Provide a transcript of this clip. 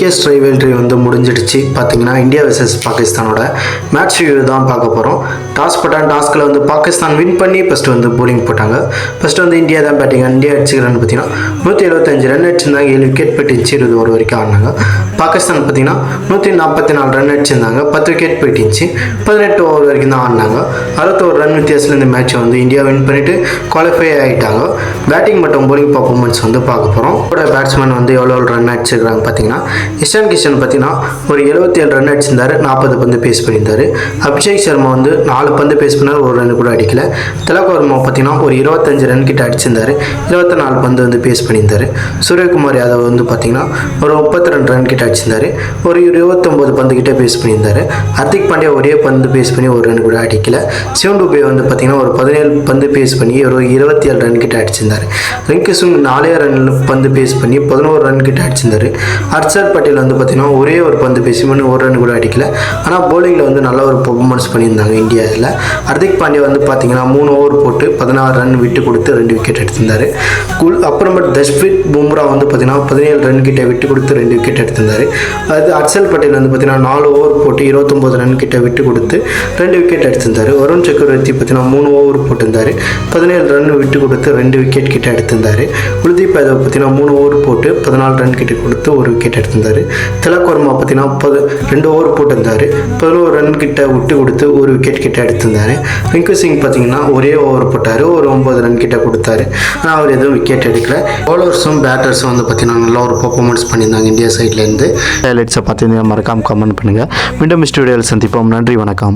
Biggest rivalry வந்து முடிஞ்சிடுச்சு. பார்த்தீங்கன்னா இந்தியா வெர்சஸ் பாகிஸ்தானோட மேட்ச் ரிவ்யூ தான் பார்க்க போகிறோம். டாஸ் போட்டாங்க. டாஸ்கில் வந்து பாகிஸ்தான் வின் பண்ணி ஃபஸ்ட்டு வந்து போலிங் போட்டாங்க. ஃபஸ்ட்டு வந்து இந்தியா தான் பேட்டிங். இந்தியா அடிச்சுக்க ரன் பார்த்தீங்கன்னா 175 ரன் அடிச்சிருந்தாங்க. 7 விக்கெட் போயிட்டுச்சு. 20 ஓவர் வரைக்கும் ஆடினாங்க. பாகிஸ்தான் பார்த்தீங்கன்னா 144 ரன் அடிச்சிருந்தாங்க. 10 விக்கெட் போயிட்டுச்சு. 18 ஓவர் வரைக்கும் தான் ஆடினாங்க. 61 ரன் வித்தியாசத்தில் இந்த மேட்ச்சை வந்து இந்தியா வின் பண்ணிவிட்டு குவாலிஃபை ஆகிட்டாங்க. பேட்டிங் மற்றும் போலிங் பர்ஃபார்மன்ஸ் வந்து பார்க்க போகிறோம். பேட்ஸ்மேன் வந்து எவ்வளோ ரன் அடிச்சிருக்காங்க பார்த்தீங்கன்னா இஷான் கிஷன் பார்த்தீங்கன்னா ஒரு 77 ரன் அடிச்சிருந்தாரு. 40 பந்து பேஸ் பண்ணியிருந்தார். அபிஷேக் சர்மா வந்து 4 பந்து பேஸ் பண்ணார். ஒரு ரன் கூட அடிக்கல. திலக் வர்மா பார்த்தீங்கன்னா ஒரு 25 ரன் கிட்ட அடிச்சிருந்தாரு. 24 பந்து வந்து பேஸ் பண்ணியிருந்தார். சூரியகுமார் யாதவ் வந்து பார்த்தீங்கன்னா ஒரு 32 ரன் கிட்ட அடிச்சிருந்தாரு. ஒரு 29 பந்து கிட்ட பேஸ் பண்ணியிருந்தார். ஹர்திக் பாண்டியா ஒரே பந்து பேஸ் பண்ணி ஒரு ரன் கூட அடிக்கல. சிவன் டுபே வந்து பார்த்தீங்கன்னா ஒரு 17 பந்து பேஸ் பண்ணி ஒரு 27 ரன் கிட்ட அடிச்சிருந்தார். ரிங்கு சிங் 4 ரன் பந்து பேஸ் பண்ணி 11 ரன் கிட்ட அடிச்சிருந்தார். ஹர்ஷர் பட்டேல் வந்து பார்த்தீங்கன்னா ஒரே ஒரு பந்து பேசி பண்ணி ஒரு ரன் கூட அடிக்கல. ஆனால் போலிங்கில் வந்து நல்ல ஒரு பெர்ஃபார்மன்ஸ் பண்ணியிருந்தாங்க இந்தியாவில். ஹர்திக் பாண்டியா வந்து பார்த்தீங்கன்னா 3 ஓவர் போட்டு 16 ரன் விட்டு கொடுத்து 2 விக்கெட் எடுத்திருந்தார். அப்புறமேட்டு ஜஸ்பிரீத் பும்ரா வந்து பார்த்தீங்கன்னா 17 ரன் கிட்ட விட்டு கொடுத்து 2 விக்கெட் எடுத்திருந்தார். அது ஹர்ஷல் பட்டேல் வந்து பார்த்தீங்கன்னா 4 ஓவர் போட்டு 29 ரன் கிட்ட விட்டு கொடுத்து 2 விக்கெட் எடுத்திருந்தார். வருண் சக்கரவர்த்தி பார்த்தீங்கன்னா 3 ஓவர் போட்டிருந்தார். 17 ரன் விட்டு கொடுத்து 2 விக்கெட் கிட்ட எடுத்திருந்தார். குல்தீப் யாதவ் பார்த்தீங்கன்னா 3 ஓவர் போட்டு 14 ரன் கிட்ட கொடுத்து 1 விக்கெட் எடுத்திருந்தார். திலக் வர்மா பார்த்தீங்கன்னா 2 ஓவர் போட்டிருந்தார். 11 ரன் கிட்ட விட்டு கொடுத்து 1 விக்கெட் கிட்ட எடுத்திருந்தார். ரிங்கு சிங் பார்த்தீங்கன்னா ஒரே ஓவர் போட்டார். ஒரு 9 ரன் கிட்ட கொடுத்தாரு. ஆனால் அவர் எதுவும் விக்கெட் எடுக்கல. பவுலர்ஸும் பேட்டர்ஸும் வந்து பார்த்தீங்கன்னா நல்ல ஒரு பெர்ஃபார்மன்ஸ் பண்ணியிருந்தாங்க இந்தியா சைட்லேருந்து. ஹைலைட்ஸை பார்த்து மறக்காமல் கமெண்ட் பண்ணுங்கள். மீண்டும் ஸ்டுடியோவில் சந்திப்போம். நன்றி, வணக்கம்.